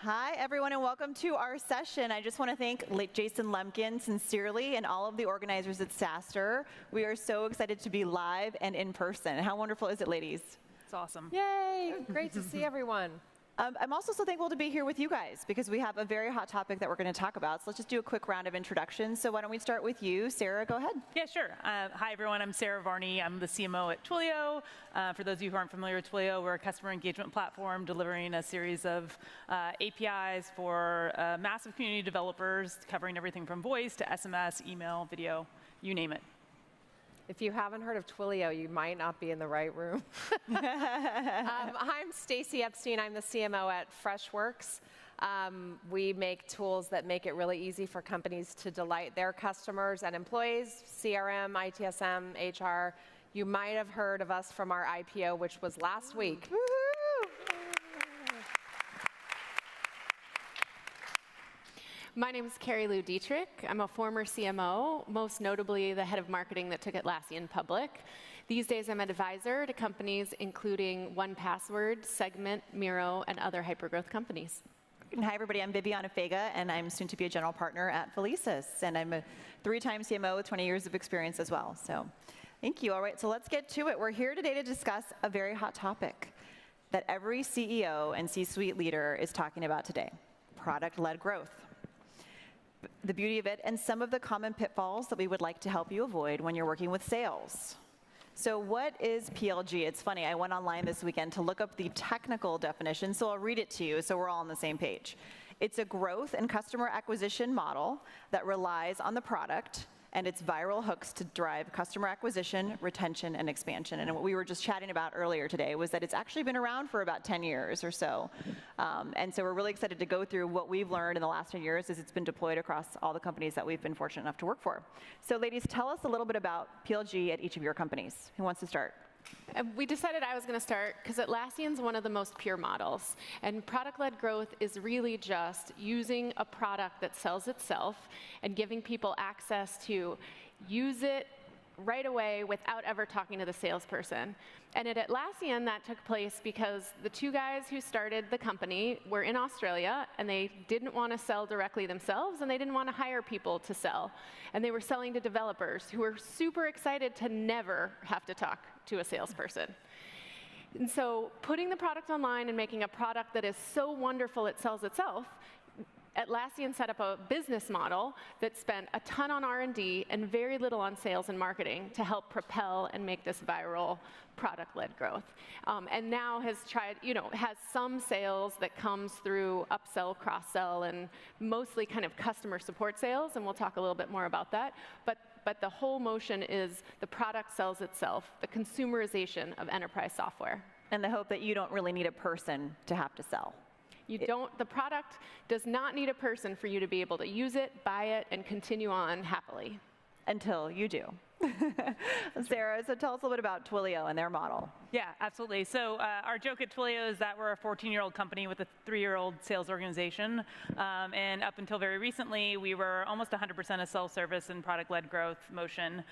Hi, everyone, and welcome to our session. I just want to thank Jason Lemkin sincerely and all of the organizers at SaaStr. We are so excited to be live and in person. How wonderful is it, ladies? It's awesome. Yay! Great to see everyone. I'm also so thankful to be here with you guys because we have a very hot topic that we're going to talk about. So let's just do a quick round of introductions. So why don't we start with you, Sarah? Go ahead. Yeah, sure. Hi, everyone. I'm Sarah Varney. I'm the CMO at Twilio. For those of you who aren't familiar with Twilio, we're a customer engagement platform delivering a series of APIs for massive community developers, covering everything from voice to SMS, email, video, you name it. If you haven't heard of Twilio, you might not be in the right room. I'm Stacy Epstein. I'm the CMO at Freshworks. We make tools that make it really easy for companies to delight their customers and employees, CRM, ITSM, HR. You might have heard of us from our IPO, which was last week. My name is Carrie Lou Dietrich. I'm a former CMO, most notably the head of marketing that took Atlassian public. These days, I'm an advisor to companies including 1Password, Segment, Miro, and other hypergrowth companies. And hi, everybody. I'm Viviana Fega, and I'm soon to be a general partner at Felicis. And I'm a 3-time CMO with 20 years of experience as well. So thank you. All right, so let's get to it. We're here today to discuss a very hot topic that every CEO and C-suite leader is talking about today, product-led growth. The beauty of it, and some of the common pitfalls that we would like to help you avoid when you're working with sales. So what is PLG? It's funny, I went online this weekend to look up the technical definition, so I'll read it to you so we're all on the same page. It's a growth and customer acquisition model that relies on the product and its viral hooks to drive customer acquisition, retention, and expansion. And what we were just chatting about earlier today was that it's actually been around for about 10 years or so. And so we're really excited to go through what we've learned in the last 10 years as it's been deployed across all the companies that we've been fortunate enough to work for. So ladies, tell us a little bit about PLG at each of your companies. Who wants to start? We decided I was going to start because Atlassian's one of the most pure models. And product-led growth is really just using a product that sells itself and giving people access to use it right away without ever talking to the salesperson. And at Atlassian, that took place because the 2 guys who started the company were in Australia, and they didn't want to sell directly themselves, and they didn't want to hire people to sell. And they were selling to developers who were super excited to never have to talk to a salesperson. And so putting the product online and making a product that is so wonderful it sells itself, Atlassian set up a business model that spent a ton on R&D and very little on sales and marketing to help propel and make this viral product-led growth. And now has tried, has some sales that comes through upsell, cross-sell, and mostly kind of customer support sales, and we'll talk a little bit more about that. But the whole motion is the product sells itself, the consumerization of enterprise software. And the hope that you don't really need a person to have to sell. The product does not need a person for you to be able to use it, buy it, and continue on happily. Until you do. Sarah, so tell us a little bit about Twilio and their model. Yeah, absolutely. So our joke at Twilio is that we're a 14-year-old company with a 3-year-old sales organization. And up until very recently, we were almost 100% a self-service and product-led growth motion.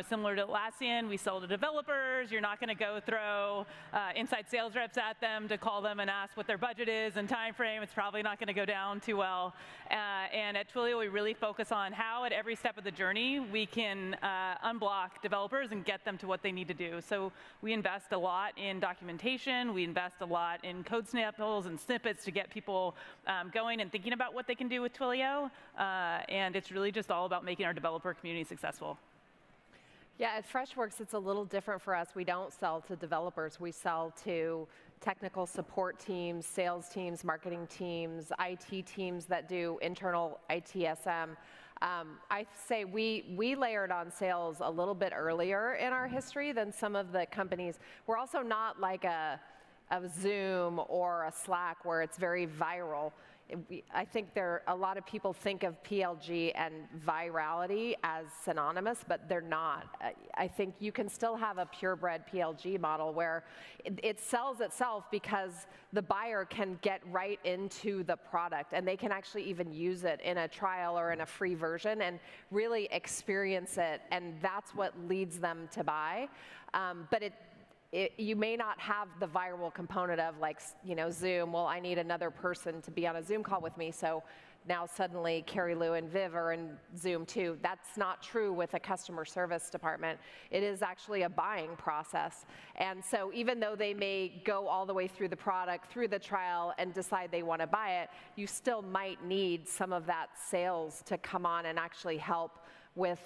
Similar to Atlassian, we sell to developers. You're not going to go throw inside sales reps at them to call them and ask what their budget is and time frame. It's probably not going to go down too well. And at Twilio, we really focus on how at every step of the journey we can unblock developers and get them to what they need to do. So we invest a lot in documentation. We invest a lot in code samples and snippets to get people going and thinking about what they can do with Twilio. And it's really just all about making our developer community successful. Yeah, at Freshworks, it's a little different for us. We don't sell to developers. We sell to technical support teams, sales teams, marketing teams, IT teams that do internal ITSM. I say we layered on sales a little bit earlier in our history than some of the companies. We're also not like a Zoom or a Slack where it's very viral. I think a lot of people think of PLG and virality as synonymous, but they're not. I think you can still have a purebred PLG model where it sells itself because the buyer can get right into the product and they can actually even use it in a trial or in a free version and really experience it, and that's what leads them to buy. But you may not have the viral component of like, Zoom, well, I need another person to be on a Zoom call with me, so now suddenly Carrie Lou and Viv are in Zoom too. That's not true with a customer service department. It is actually a buying process. And so even though they may go all the way through the product, through the trial, and decide they want to buy it, you still might need some of that sales to come on and actually help with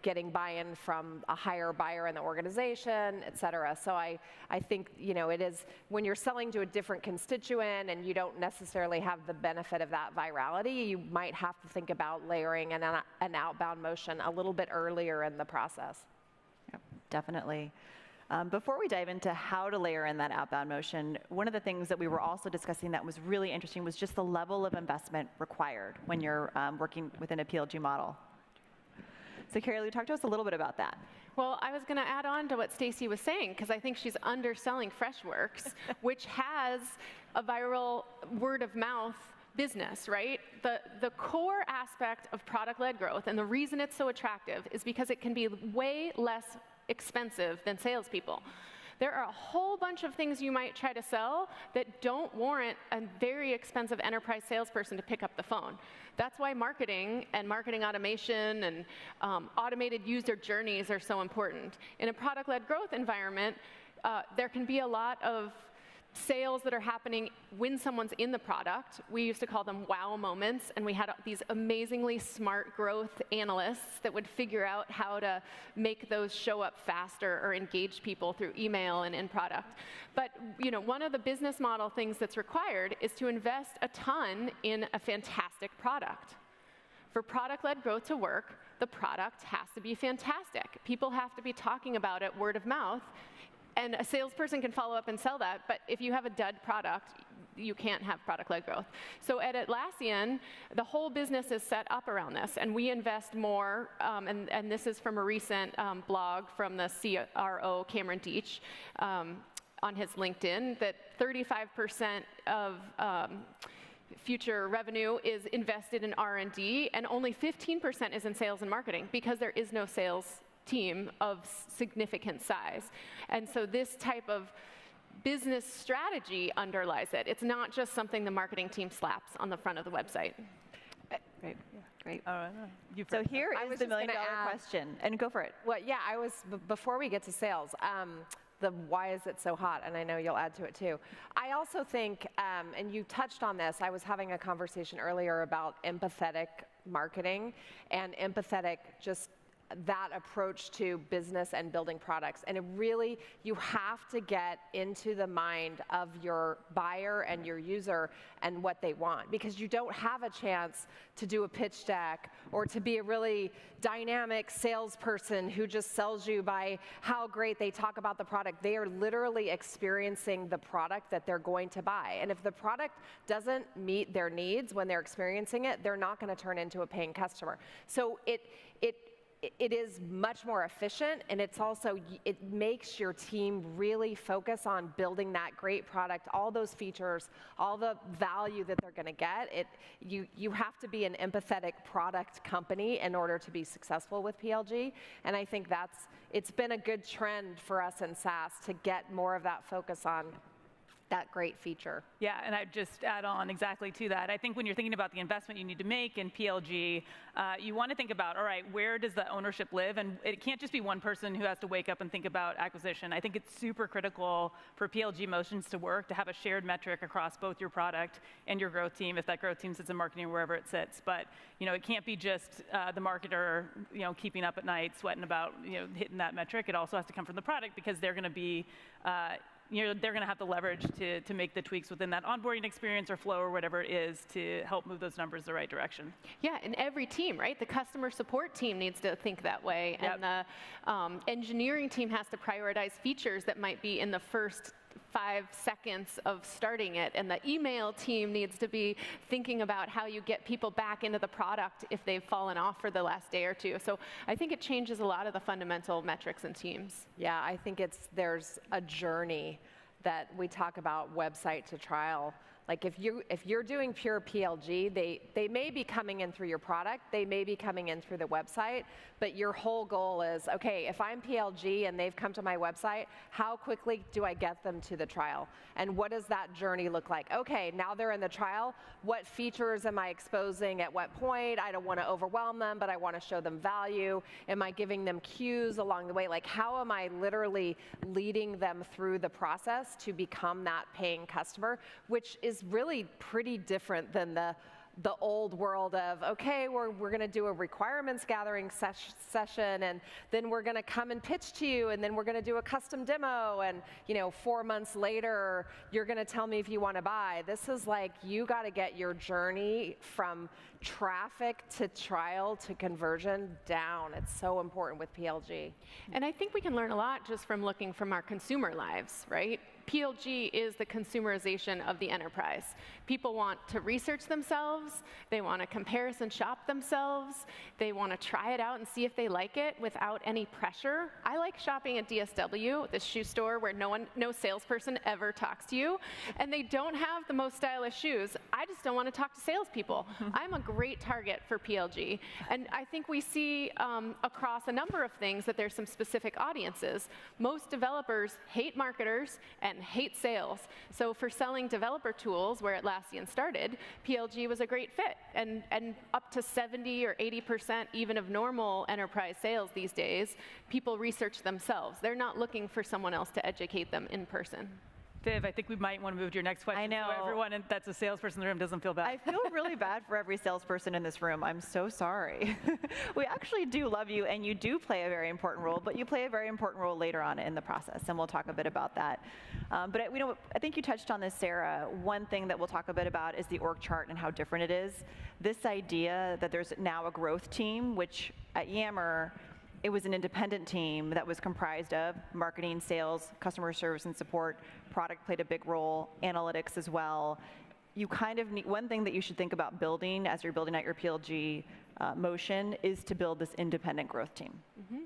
getting buy-in from a higher buyer in the organization, et cetera. So I think, it is, when you're selling to a different constituent and you don't necessarily have the benefit of that virality, you might have to think about layering an outbound motion a little bit earlier in the process. Yep, definitely. Before we dive into how to layer in that outbound motion, one of the things that we were also discussing that was really interesting was just the level of investment required when you're working within a PLG model. So Carrie Lou, talk to us a little bit about that. Well, I was going to add on to what Stacy was saying, because I think she's underselling Freshworks, which has a viral word-of-mouth business, right? The core aspect of product-led growth, and the reason it's so attractive, is because it can be way less expensive than salespeople. There are a whole bunch of things you might try to sell that don't warrant a very expensive enterprise salesperson to pick up the phone. That's why marketing and marketing automation and automated user journeys are so important. In a product-led growth environment, there can be a lot of sales that are happening when someone's in the product. We used to call them wow moments, and we had these amazingly smart growth analysts that would figure out how to make those show up faster or engage people through email and in product. But one of the business model things that's required is to invest a ton in a fantastic product. For product-led growth to work, the product has to be fantastic. People have to be talking about it word of mouth. And a salesperson can follow up and sell that, but if you have a dud product, you can't have product-led growth. So at Atlassian, the whole business is set up around this, and we invest more, and this is from a recent blog from the CRO, Cameron Deitch, on his LinkedIn, that 35% of future revenue is invested in R&D, and only 15% is in sales and marketing, because there is no sales team of significant size. And so this type of business strategy underlies it. It's not just something the marketing team slaps on the front of the website. Great, great. So here is the million-dollar question, and go for it. Well, yeah, before we get to sales, the why is it so hot, and I know you'll add to it too. I also think, and you touched on this, I was having a conversation earlier about empathetic marketing and empathetic just that approach to business and building products. And it really, you have to get into the mind of your buyer and your user and what they want, because you don't have a chance to do a pitch deck or to be a really dynamic salesperson who just sells you by how great they talk about the product. They are literally experiencing the product that they're going to buy. And if the product doesn't meet their needs when they're experiencing it, they're not going to turn into a paying customer. So it is much more efficient, and it's also, it makes your team really focus on building that great product, all those features, all the value that they're going to get. You have to be an empathetic product company in order to be successful with PLG, and I think it's been a good trend for us in SaaS to get more of that focus on that great feature. Yeah, and I'd just add on exactly to that. I think when you're thinking about the investment you need to make in PLG, you want to think about, all right, where does the ownership live? And it can't just be one person who has to wake up and think about acquisition. I think it's super critical for PLG motions to work, to have a shared metric across both your product and your growth team, if that growth team sits in marketing or wherever it sits. But it can't be just the marketer keeping up at night, sweating about hitting that metric. It also has to come from the product, because they're going to be they're going to have the leverage to make the tweaks within that onboarding experience or flow or whatever it is to help move those numbers the right direction. Yeah, and every team, right? The customer support team needs to think that way. Yep. And the engineering team has to prioritize features that might be in the first 5 seconds of starting it, and the email team needs to be thinking about how you get people back into the product if they've fallen off for the last day or two. So I think it changes a lot of the fundamental metrics and teams. Yeah, I think there's a journey that we talk about, website to trial. Like if you're doing pure PLG, they may be coming in through your product, they may be coming in through the website, but your whole goal is, okay, if I'm PLG and they've come to my website, how quickly do I get them to the trial? And what does that journey look like? Okay, now they're in the trial, what features am I exposing at what point? I don't want to overwhelm them, but I want to show them value. Am I giving them cues along the way? Like how am I literally leading them through the process to become that paying customer, which is really pretty different than the old world of, okay, we're going to do a requirements gathering session, and then we're going to come and pitch to you, and then we're going to do a custom demo, and 4 months later, you're going to tell me if you want to buy. This is like, you got to get your journey from traffic to trial to conversion down. It's so important with PLG. And I think we can learn a lot just from looking from our consumer lives, right? PLG is the consumerization of the enterprise. People want to research themselves, they want to comparison shop themselves, they want to try it out and see if they like it without any pressure. I like shopping at DSW, this shoe store where no salesperson ever talks to you, and they don't have the most stylish shoes. I just don't want to talk to salespeople. I'm a great target for PLG. And I think we see across a number of things that there's some specific audiences. Most developers hate marketers and hate sales. So for selling developer tools, where Atlassian started, PLG was a great fit. And up to 70 or 80% even of normal enterprise sales these days, people research themselves. They're not looking for someone else to educate them in person. Viv, I think we might want to move to your next question. I know. So everyone that's a salesperson in the room doesn't feel bad. I feel really bad for every salesperson in this room. I'm so sorry. We actually do love you, and you do play a very important role, but you play a very important role later on in the process, and we'll talk a bit about that. But I think you touched on this, Sarah. One thing that we'll talk a bit about is the org chart and how different it is. This idea that there's now a growth team, which at Yammer, it was an independent team that was comprised of marketing, sales, customer service and support. Product played a big role, analytics as well. You kind of need, one thing that you should think about building as you're building out your PLG motion is to build this independent growth team. Mm-hmm.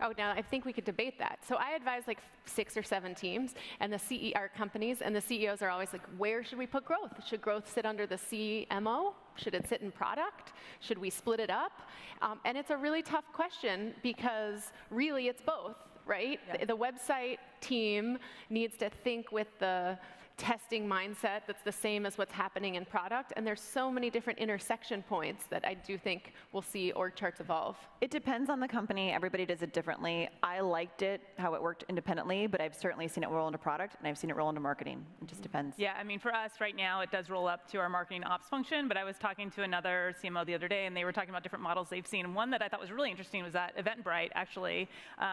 Oh, now I think we could debate that. So I advise like 6 or 7 teams, and the CER companies, and the CEOs are always like, where should we put growth? Should growth sit under the CMO? Should it sit in product? Should we split it up? And it's a really tough question because really it's both, right? Yeah. The website team needs to think with the testing mindset that's the same as what's happening in product, and there's so many different intersection points that I do think we'll see org charts evolve. It depends on the company. Everybody does it differently. I liked it, how it worked independently, but I've certainly seen it roll into product, and I've seen it roll into marketing. It just depends. Yeah, I mean, for us right now, it does roll up to our marketing ops function, but I was talking to another CMO the other day, and they were talking about different models they've seen. And one that I thought was really interesting was at Eventbrite, actually,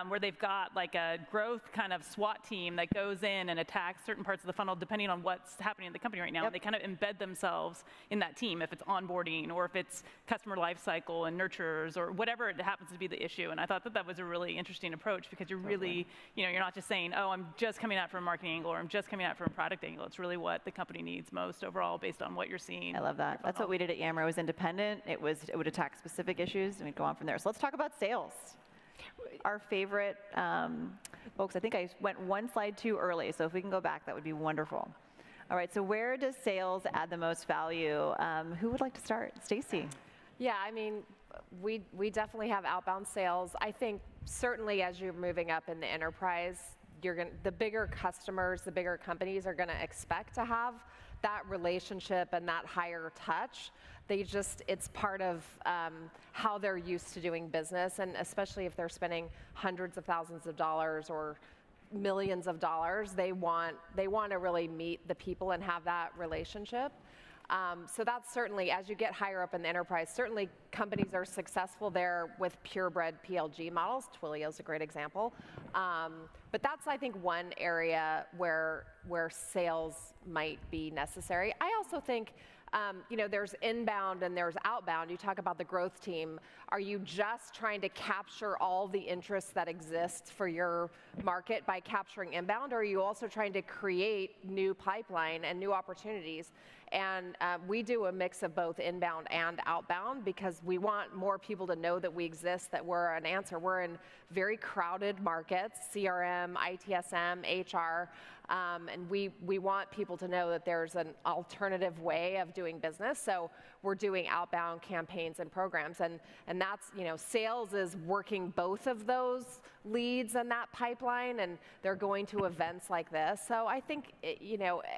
where they've got like a growth kind of SWAT team that goes in and attacks certain parts of the funnel depending on what's happening in the company right now. Yep. They kind of embed themselves in that team, if it's onboarding or if it's customer lifecycle and nurturers or whatever it happens to be the issue. And I thought that that was a really interesting approach because you're really, you're not just saying, oh, I'm just coming out from a marketing angle or I'm just coming out from a product angle. It's really what the company needs most overall based on what you're seeing. I love that. That's what we did at Yammer. It was independent. It would attack specific issues and we'd go on from there. So let's talk about sales. Our favorite, folks, I think I went one slide too early, so if we can go back, that would be wonderful. All right, so where does sales add the most value? Who would like to start? Stacy. Yeah, I mean, we definitely have outbound sales. I think certainly as you're moving up in the enterprise, the bigger customers, the bigger companies are going to expect to have that relationship and that higher touch. It's part of how they're used to doing business, and especially if they're spending hundreds of thousands of dollars or millions of dollars, they want to really meet the people and have that relationship. So that's certainly, as you get higher up in the enterprise, certainly companies are successful there with purebred PLG models. Twilio is a great example. But that's, I think, one area where sales might be necessary. I also think there's inbound and there's outbound. You talk about the growth team. Are you just trying to capture all the interests that exist for your market by capturing inbound, or are you also trying to create new pipeline and new opportunities? And we do a mix of both inbound and outbound because we want more people to know that we exist, that we're an answer. We're in very crowded markets, CRM, ITSM, HR, and we want people to know that there's an alternative way of doing business. So we're doing outbound campaigns and programs, and that's, sales is working both of those leads in that pipeline, and they're going to events like this. So I think,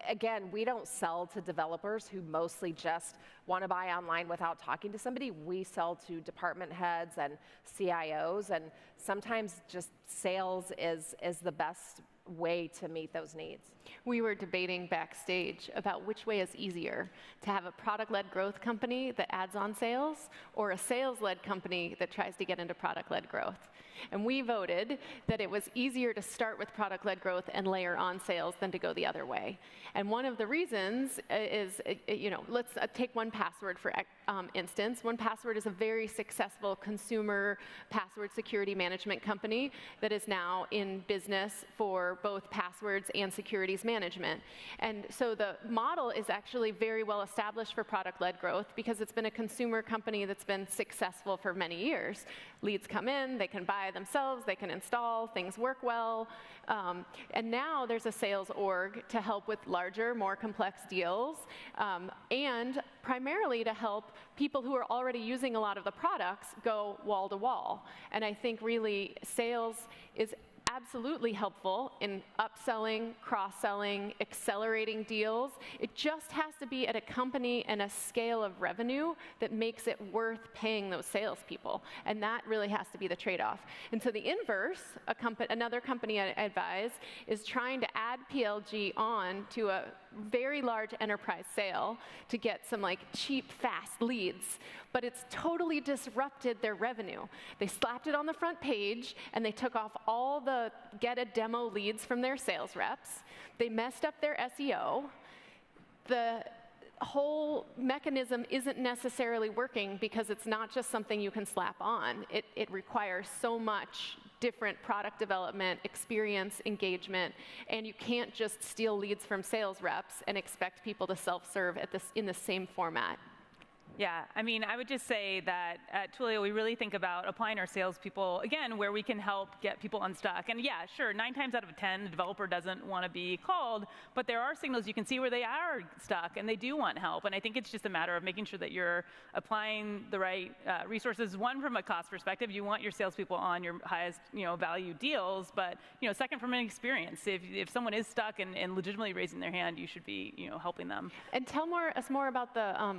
again, we don't sell to developers who mostly just want to buy online without talking to somebody. We sell to department heads and CIOs, and sometimes just sales is the best way to meet those needs. We were debating backstage about which way is easier, to have a product-led growth company that adds on sales or a sales-led company that tries to get into product-led growth. And we voted that it was easier to start with product-led growth and layer on sales than to go the other way. And one of the reasons is, let's take 1Password for instance. 1Password is a very successful consumer password security management company that is now in business for both passwords and securities management. And so the model is actually very well established for product-led growth because it's been a consumer company that's been successful for many years. Leads come in, they can buy themselves, they can install, things work well. And now there's a sales org to help with larger, more complex deals, and primarily to help people who are already using a lot of the products go wall to wall. And I think really sales is absolutely helpful in upselling, cross-selling, accelerating deals. It just has to be at a company and a scale of revenue that makes it worth paying those salespeople. And that really has to be the trade-off. And so the inverse, another company I advise, is trying to add PLG on to a very large enterprise sale to get some cheap, fast leads. But it's totally disrupted their revenue. They slapped it on the front page, and they took off all the get a demo leads from their sales reps. They messed up their SEO. The whole mechanism isn't necessarily working because it's not just something you can slap on. It requires so much different product development, experience, engagement, and you can't just steal leads from sales reps and expect people to self-serve in the same format. Yeah, I mean, I would just say that at Twilio, we really think about applying our salespeople, again, where we can help get people unstuck. And yeah, sure, 9 times out of 10, the developer doesn't want to be called, but there are signals you can see where they are stuck and they do want help. And I think it's just a matter of making sure that you're applying the right resources. One, from a cost perspective, you want your salespeople on your highest value deals, but second, from an experience. If someone is stuck and legitimately raising their hand, you should be helping them. And tell us more about the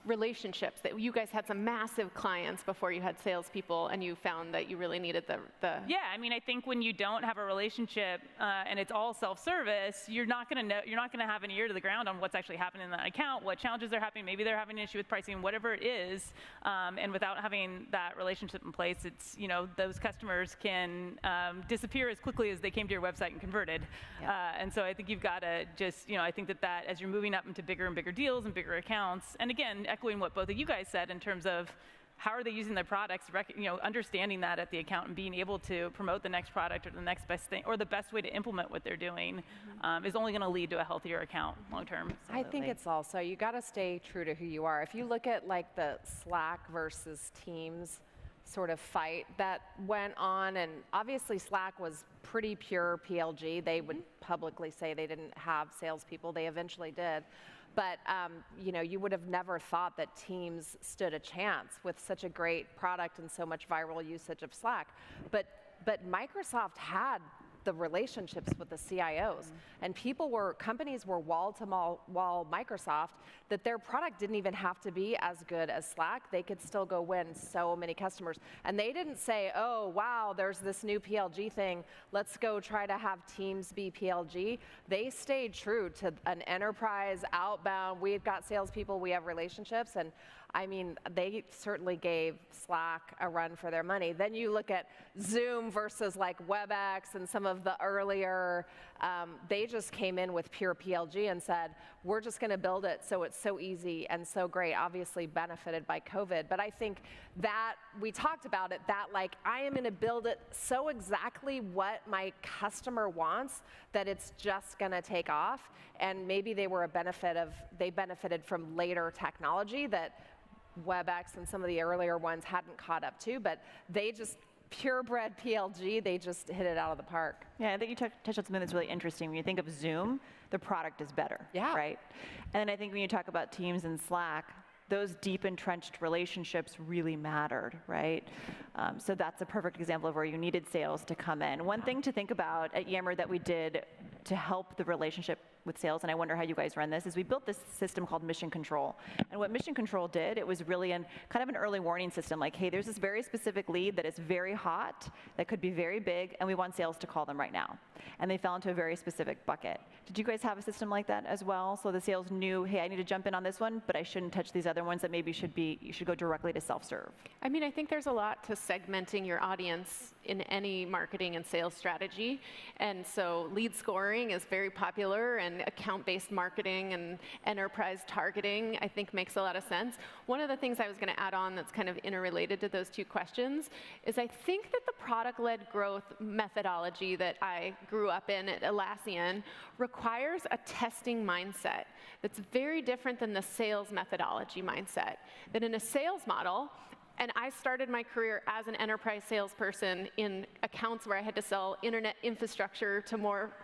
relationships, that you guys had some massive clients before you had salespeople, and you found that you really needed the. Yeah, I mean, I think when you don't have a relationship and it's all self-service, you're not going to have an ear to the ground on what's actually happening in that account, what challenges are happening. Maybe they're having an issue with pricing, whatever it is. And without having that relationship in place, it's those customers can disappear as quickly as they came to your website and converted. Yeah. And so I think you've got to just I think that as you're moving up into bigger and bigger deals and bigger accounts, and again, echoing what both of you guys said in terms of how are they using their products, understanding that at the account and being able to promote the next product or the next best thing or the best way to implement what they're doing is only going to lead to a healthier account long term. I think it's also, you got to stay true to who you are. If you look at the Slack versus Teams sort of fight that went on, and obviously Slack was pretty pure PLG. They would publicly say they didn't have salespeople. They eventually did. But you would have never thought that Teams stood a chance with such a great product and so much viral usage of Slack. But Microsoft had the relationships with the CIOs, and companies were wall to wall Microsoft, that their product didn't even have to be as good as Slack. They could still go win so many customers. And they didn't say, oh, wow, there's this new PLG thing. Let's go try to have Teams be PLG. They stayed true to an enterprise outbound. We've got salespeople, we have relationships. And I mean, they certainly gave Slack a run for their money. Then you look at Zoom versus like WebEx and some of the earlier, they just came in with pure PLG and said, we're just going to build it so it's so easy and so great, obviously benefited by COVID. But I think that we talked about it, that like I am going to build it so exactly what my customer wants that it's just going to take off. And maybe they benefited from later technology that WebEx and some of the earlier ones hadn't caught up to, but they just purebred PLG, they just hit it out of the park. Yeah, I think you touched on something that's really interesting. When you think of Zoom, the product is better, Yeah. right? And I think when you talk about Teams and Slack, those deep entrenched relationships really mattered, right? So that's a perfect example of where you needed sales to come in. One thing to think about at Yammer that we did to help the relationship with sales, and I wonder how you guys run this, is we built this system called Mission Control. And what Mission Control did, it was really kind of an early warning system, like, hey, there's this very specific lead that is very hot, that could be very big, and we want sales to call them right now. And they fell into a very specific bucket. Did you guys have a system like that as well? So the sales knew, hey, I need to jump in on this one, but I shouldn't touch these other ones that maybe you should go directly to self-serve. I mean, I think there's a lot to segmenting your audience in any marketing and sales strategy. And so lead scoring is very popular, and account-based marketing and enterprise targeting, I think, makes a lot of sense. One of the things I was going to add on that's kind of interrelated to those two questions is I think that the product-led growth methodology that I grew up in at Atlassian requires a testing mindset that's very different than the sales methodology mindset. That in a sales model, and I started my career as an enterprise salesperson in accounts where I had to sell internet infrastructure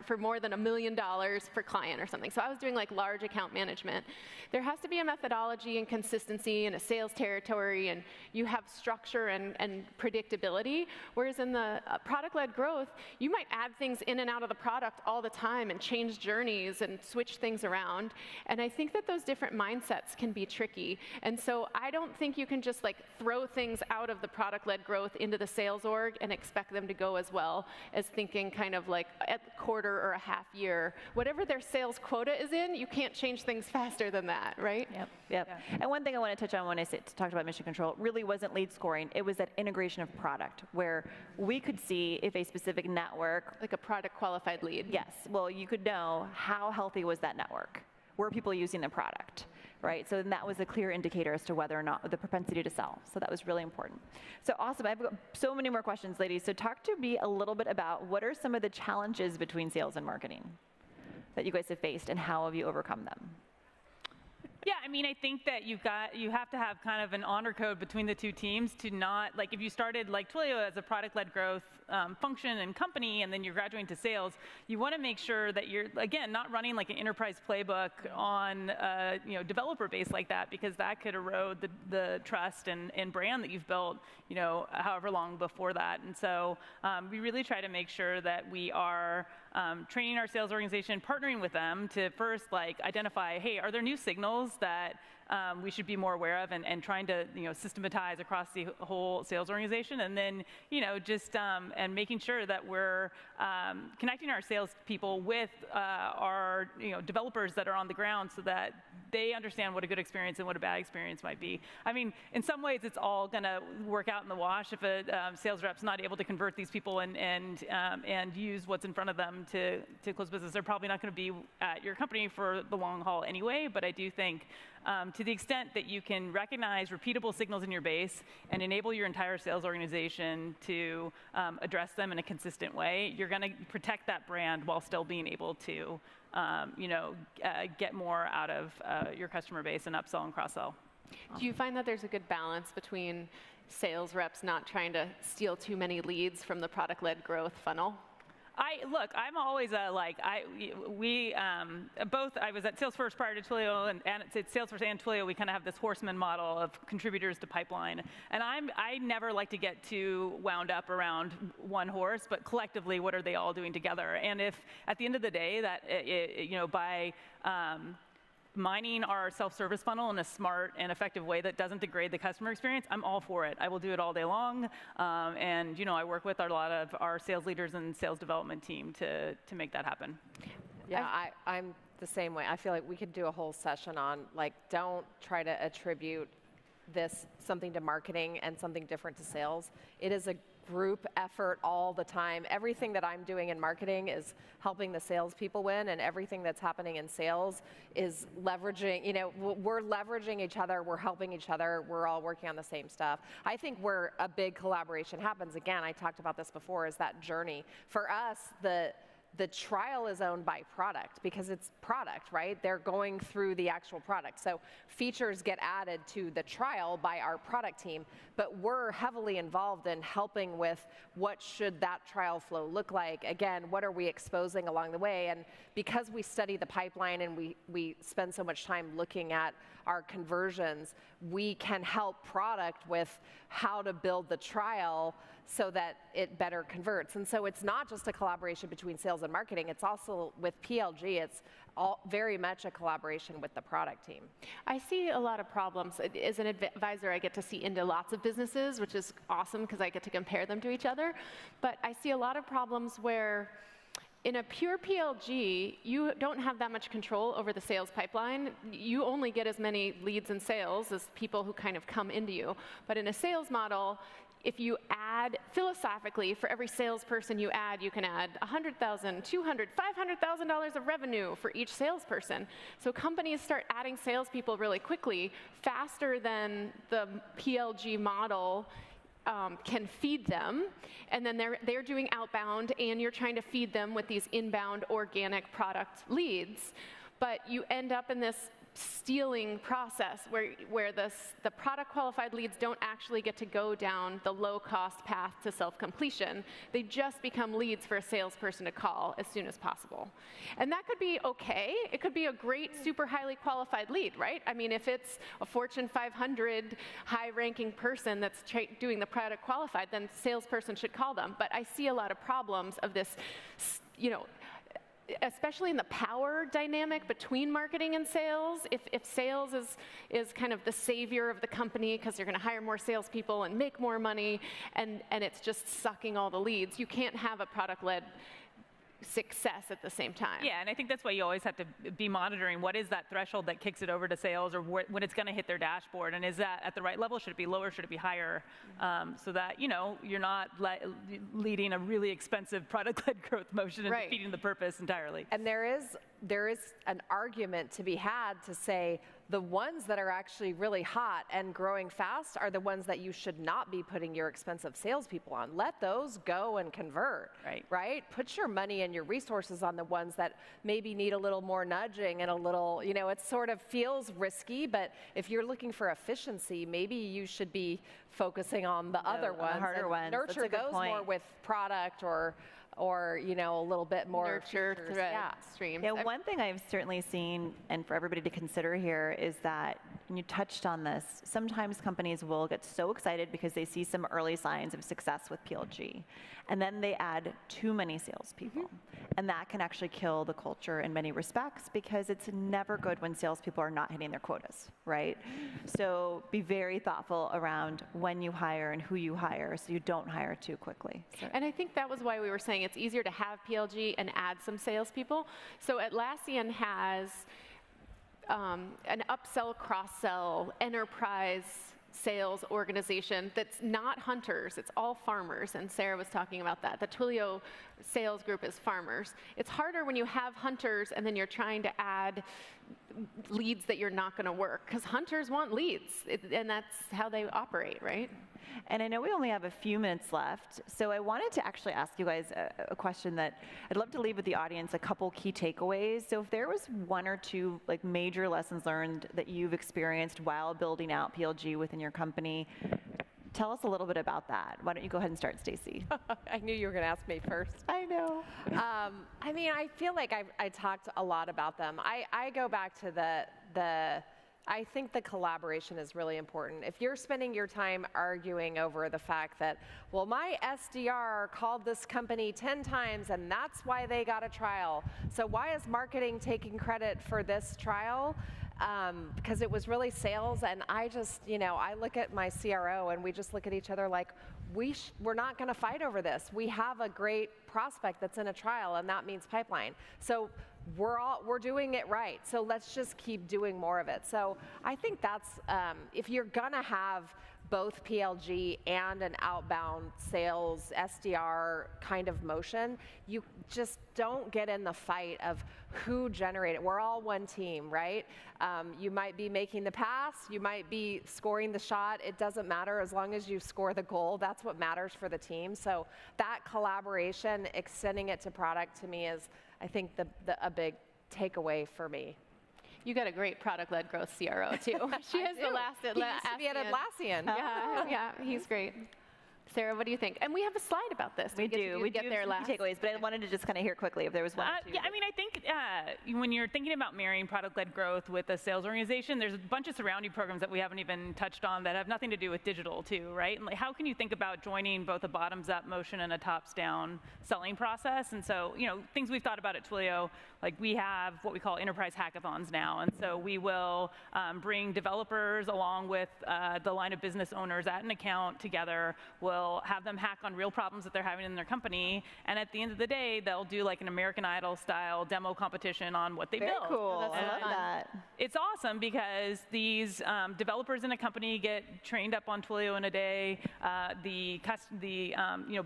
for more than $1 million per client or something. So I was doing like large account management. There has to be a methodology and consistency in a sales territory, and you have structure and predictability. Whereas in the product-led growth, you might add things in and out of the product all the time and change journeys and switch things around. And I think that those different mindsets can be tricky. And so I don't think you can just like throw things out of the product-led growth into the sales org and expect them to go as well as thinking kind of like at a quarter or a half year. Whatever their sales quota is in, you can't change things faster than that, right? Yep. Yeah. And one thing I want to touch on when I talked about Mission Control really wasn't lead scoring. It was that integration of product where we could see if a specific network, Like a product qualified lead. yes, well, you could know how healthy was that network. Were people using the product? Right, so then that was a clear indicator as to whether or not the propensity to sell. So that was really important. So awesome, I've got so many more questions, ladies. So talk to me a little bit about what are some of the challenges between sales and marketing that you guys have faced, and how have you overcome them? Yeah, I mean, I think that you have to have kind of an honor code between the two teams to not, like if you started like Twilio as a product-led growth function and company, and then you're graduating to sales, you want to make sure that you're, again, not running like an enterprise playbook on a developer base like that, because that could erode the trust and brand that you've built, however long before that. And so we really try to make sure that we are training our sales organization, partnering with them to first like identify, hey, are there new signals that we should be more aware of, and trying to systematize across the whole sales organization, and then just and making sure that we're connecting our sales people with our developers that are on the ground, so that they understand what a good experience and what a bad experience might be. I mean, in some ways, it's all going to work out in the wash if a sales rep's not able to convert these people and use what's in front of them to close business. They're probably not going to be at your company for the long haul anyway. But I do think to the extent that you can recognize repeatable signals in your base and enable your entire sales organization to address them in a consistent way, you're going to protect that brand while still being able to get more out of your customer base and upsell and cross-sell. Do you find that there's a good balance between sales reps not trying to steal too many leads from the product-led growth funnel? I'm always I was at Salesforce prior to Twilio, and at Salesforce and Twilio, we kind of have this horseman model of contributors to pipeline. And I never like to get too wound up around one horse, but collectively, what are they all doing together? And if at the end of the day that by mining our self-service funnel in a smart and effective way that doesn't degrade the customer experience, I'm all for it. I will do it all day long. And I work with a lot of our sales leaders and sales development team to make that happen. Yeah, I'm the same way. I feel like we could do a whole session on, like, don't try to attribute this something to marketing and something different to sales. It is a group effort all the time. Everything that I'm doing in marketing is helping the salespeople win, and everything that's happening in sales is leveraging, we're leveraging each other, we're helping each other, we're all working on the same stuff. I think where a big collaboration happens, again, I talked about this before, is that journey. For us, the trial is owned by product because it's product, right? They're going through the actual product. So features get added to the trial by our product team, but we're heavily involved in helping with what should that trial flow look like. Again, what are we exposing along the way? And because we study the pipeline and we spend so much time looking at our conversions, we can help product with how to build the trial so that it better converts. And so it's not just a collaboration between sales and marketing, it's also with PLG, it's very much a collaboration with the product team. I see a lot of problems. As an advisor, I get to see into lots of businesses, which is awesome because I get to compare them to each other. But I see a lot of problems where in a pure PLG, you don't have that much control over the sales pipeline. You only get as many leads and sales as people who kind of come into you. But in a sales model, if you add, philosophically, for every salesperson you add, you can add $100,000, $200,000, $500,000 of revenue for each salesperson. So companies start adding salespeople really quickly, faster than the PLG model can feed them, and then they're doing outbound, and you're trying to feed them with these inbound organic product leads. But you end up in this stealing process where the product qualified leads don't actually get to go down the low cost path to self-completion. They just become leads for a salesperson to call as soon as possible. And that could be okay. It could be a great, super highly qualified lead, right? I mean, if it's a Fortune 500 high ranking person that's doing the product qualified, then salesperson should call them. But I see a lot of problems of this, especially in the power dynamic between marketing and sales. If sales is kind of the savior of the company because you're going to hire more salespeople and make more money, and it's just sucking all the leads, you can't have a product-led success at the same time. Yeah, and I think that's why you always have to be monitoring what is that threshold that kicks it over to sales, or when it's going to hit their dashboard, and is that at the right level? Should it be lower? Should it be higher? So that you're not leading a really expensive product-led growth motion and defeating the purpose entirely. And there is an argument to be had to say the ones that are actually really hot and growing fast are the ones that you should not be putting your expensive salespeople on. Let those go and convert, right? Put your money and your resources on the ones that maybe need a little more nudging and a little, it sort of feels risky, but if you're looking for efficiency, maybe you should be focusing on the other ones, the harder ones. Nurture those more with product or a little bit more nurture thread streams. Yeah, one thing I've certainly seen, and for everybody to consider here, is that, and you touched on this, sometimes companies will get so excited because they see some early signs of success with PLG, and then they add too many salespeople. And that can actually kill the culture in many respects because it's never good when salespeople are not hitting their quotas, right? So be very thoughtful around when you hire and who you hire so you don't hire too quickly. So. And I think that was why we were saying it's easier to have PLG and add some salespeople. So Atlassian has an upsell, cross-sell, enterprise sales organization that's not hunters, it's all farmers, and Sarah was talking about that. The Twilio sales group is farmers. It's harder when you have hunters and then you're trying to add leads that you're not going to work, because hunters want leads, and that's how they operate, right? And I know we only have a few minutes left, so I wanted to actually ask you guys a question that I'd love to leave with the audience, a couple key takeaways. So if there was one or two major lessons learned that you've experienced while building out PLG within your company, tell us a little bit about that. Why don't you go ahead and start, Stacy? I knew you were going to ask me first. I know. I mean, I feel like I talked a lot about them. I go back to I think the collaboration is really important. If you're spending your time arguing over the fact that, well, my SDR called this company 10 times and that's why they got a trial. So why is marketing taking credit for this trial? Because it was really sales, and I just, I look at my CRO and we just look at each other like, we're not going to fight over this. We have a great prospect that's in a trial, and that means pipeline. So we're doing it right. So let's just keep doing more of it. So I think that's, if you're gonna have both PLG and an outbound sales SDR kind of motion, you just don't get in the fight of who generated. We're all one team, right? You might be making the pass, you might be scoring the shot. It doesn't matter as long as you score the goal. That's what matters for the team. So that collaboration, extending it to product, to me is, I think, a big takeaway for me. You got a great product-led growth CRO too. She has the last at He used to be at Atlassian. Yeah, he's great. Sarah, what do you think? And we have a slide about this. We do. We get do there have last. some key takeaways, but I wanted to just kind of hear quickly if there was one. Yeah, I mean, I think when you're thinking about marrying product-led growth with a sales organization, there's a bunch of surrounding programs that we haven't even touched on that have nothing to do with digital too, right? And like, how can you think about joining both a bottoms-up motion and a tops-down selling process? And so, things we've thought about at Twilio, like we have what we call enterprise hackathons now, and so we will bring developers along with the line of business owners at an account together. We'll have them hack on real problems that they're having in their company, and at the end of the day, they'll do like an American Idol style demo competition on what they Very built. cool. And I love that. It's awesome because these developers in a company get trained up on Twilio in a day. The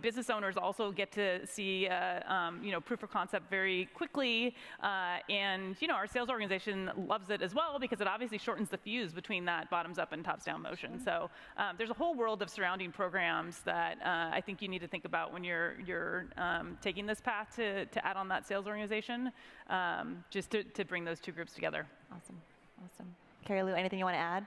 business owners also get to see proof of concept very quickly, and our sales organization loves it as well because it obviously shortens the fuse between that bottoms up and tops down motion. So there's a whole world of surrounding programs that I think you need to think about when you're taking this path to add on that sales organization, just to bring those two groups together. Awesome. Carrie Lou, anything you want to add?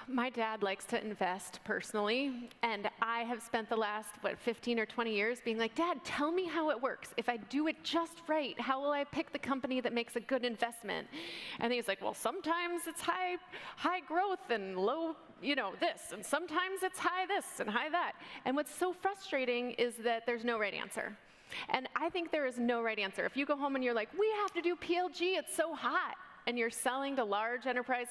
My dad likes to invest personally, and I have spent the last, 15 or 20 years being like, Dad, tell me how it works. If I do it just right, how will I pick the company that makes a good investment? And he's like, well, sometimes it's high growth and low, this, and sometimes it's high this and high that. And what's so frustrating is that there's no right answer. And I think there is no right answer. If you go home and you're like, we have to do PLG, it's so hot, and you're selling to large enterprise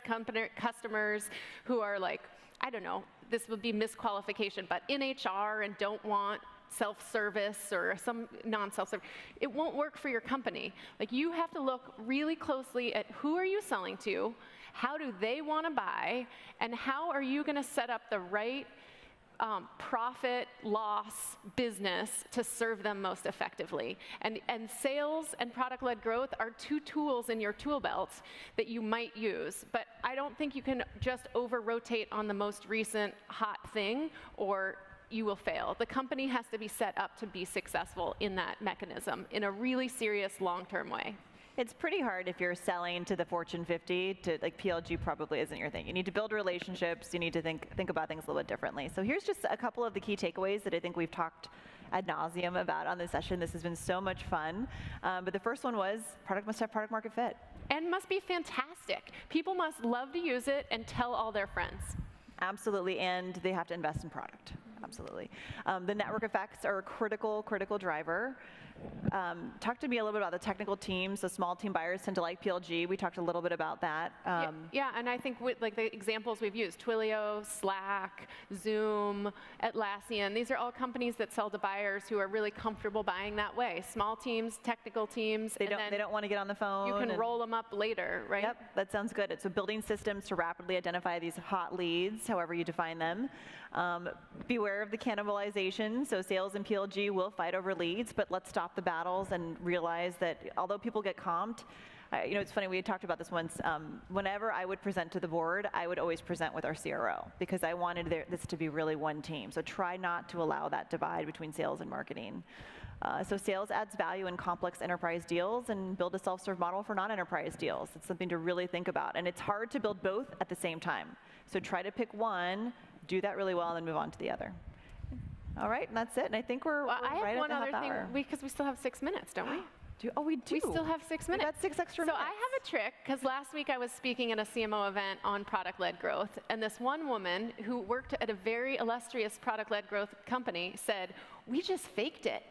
customers who are like, I don't know, this would be misqualification, but in HR and don't want self-service or some non-self-service, it won't work for your company. Like, you have to look really closely at who are you selling to, how do they want to buy, and how are you going to set up the right profit loss business to serve them most effectively. And sales and product-led growth are two tools in your tool belt that you might use. But I don't think you can just over-rotate on the most recent hot thing, or you will fail. The company has to be set up to be successful in that mechanism in a really serious long-term way. It's pretty hard if you're selling to the Fortune 50 to, like, PLG probably isn't your thing. You need to build relationships. You need to think about things a little bit differently. So here's just a couple of the key takeaways that I think we've talked ad nauseum about on this session. This has been so much fun. But the first one was product must have product market fit. And must be fantastic. People must love to use it and tell all their friends. Absolutely, and they have to invest in product. Absolutely. The network effects are a critical driver. Talk to me a little bit about the technical teams. The small team buyers tend to like PLG. We talked a little bit about that. Yeah, and I think with like the examples we've used, Twilio, Slack, Zoom, Atlassian, these are all companies that sell to buyers who are really comfortable buying that way. Small teams, technical teams. They don't want to get on the phone. You can roll them up later, right? Yep, that sounds good. So building systems to rapidly identify these hot leads, however you define them. Beware of the cannibalization. So sales and PLG will fight over leads, but let's stop the battles and realize that although people get comped, it's funny, we had talked about this once. Whenever I would present to the board, I would always present with our CRO because I wanted this to be really one team. So try not to allow that divide between sales and marketing. So sales adds value in complex enterprise deals, and build a self-serve model for non-enterprise deals. It's something to really think about. And it's hard to build both at the same time. So try to pick one, do that really well, and then move on to the other. All right, and that's it. And I think we're right at the half hour. I have one other thing, because we still have 6 minutes, don't we? We do. We still have 6 minutes. We got 6 extra minutes. So I have a trick, because last week I was speaking at a CMO event on product-led growth, and this one woman who worked at a very illustrious product-led growth company said, we just faked it.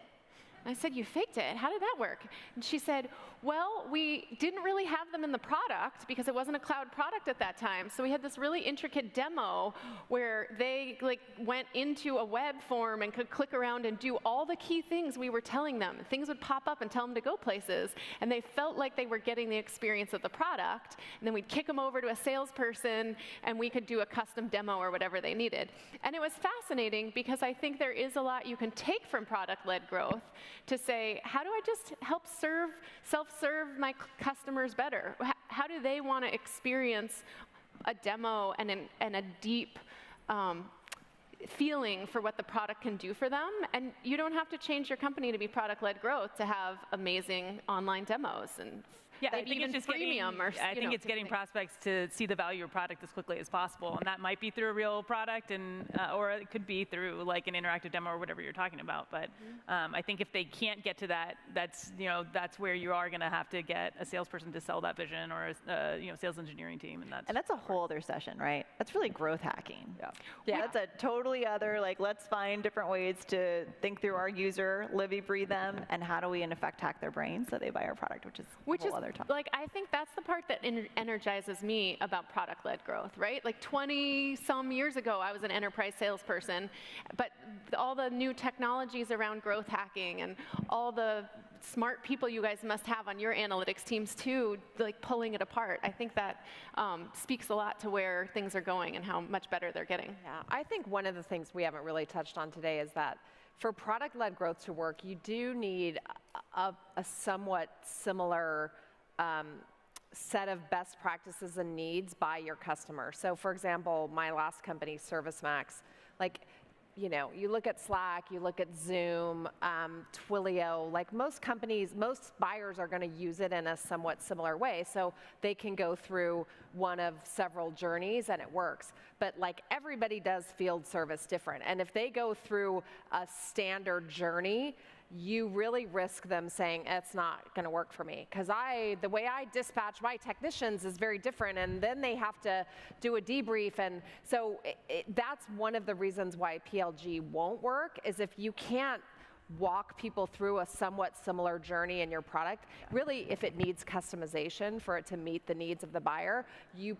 And I said, you faked it. How did that work? And she said, well, we didn't really have them in the product because it wasn't a cloud product at that time. So we had this really intricate demo where they went into a web form and could click around and do all the key things we were telling them. Things would pop up and tell them to go places. And they felt like they were getting the experience of the product. And then we'd kick them over to a salesperson, and we could do a custom demo or whatever they needed. And it was fascinating because I think there is a lot you can take from product-led growth to say, how do I just help self-serve my customers better? How do they want to experience a demo and a deep feeling for what the product can do for them? And you don't have to change your company to be product-led growth to have amazing online demos and Yeah, I maybe think even it's just freemium or I think it's getting prospects to see the value of product as quickly as possible, and that might be through a real product, and or it could be through like an interactive demo or whatever you're talking about. But I think if they can't get to that, that's where you are going to have to get a salesperson to sell that vision, or a sales engineering team, and that's a whole other session, right? That's really growth hacking. Yeah. That's a totally other, let's find different ways to think through our user, live, breathe them, and how do we in effect hack their brains so they buy our product, which is a whole other topic. I think that's the part that energizes me about product-led growth, right? 20-some years ago, I was an enterprise salesperson, but all the new technologies around growth hacking and all the smart people you guys must have on your analytics teams too, pulling it apart. I think that speaks a lot to where things are going and how much better they're getting. Yeah, I think one of the things we haven't really touched on today is that for product-led growth to work, you do need a somewhat similar set of best practices and needs by your customer. So for example, my last company, ServiceMax, you look at Slack, you look at Zoom, Twilio, most companies, most buyers are going to use it in a somewhat similar way. So they can go through one of several journeys and it works. But everybody does field service different. And if they go through a standard journey, you really risk them saying, it's not going to work for me. Because the way I dispatch my technicians is very different, and then they have to do a debrief. And so that's one of the reasons why PLG won't work, is if you can't walk people through a somewhat similar journey in your product. Really, if it needs customization for it to meet the needs of the buyer, you're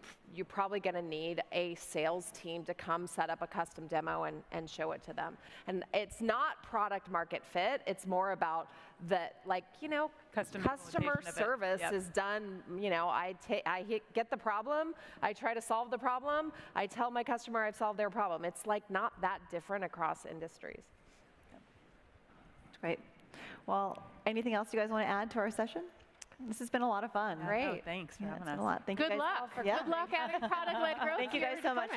probably going to need a sales team to come set up a custom demo and show it to them. And it's not product market fit. It's more about customer service is done. I get the problem. I try to solve the problem. I tell my customer I've solved their problem. It's not that different across industries. Great. Well, anything else you guys want to add to our session? This has been a lot of fun. Great. Oh, thanks for having us. It's been a lot. Thank you Good guys. luck. Good luck adding product-led growth. Thank you guys so much.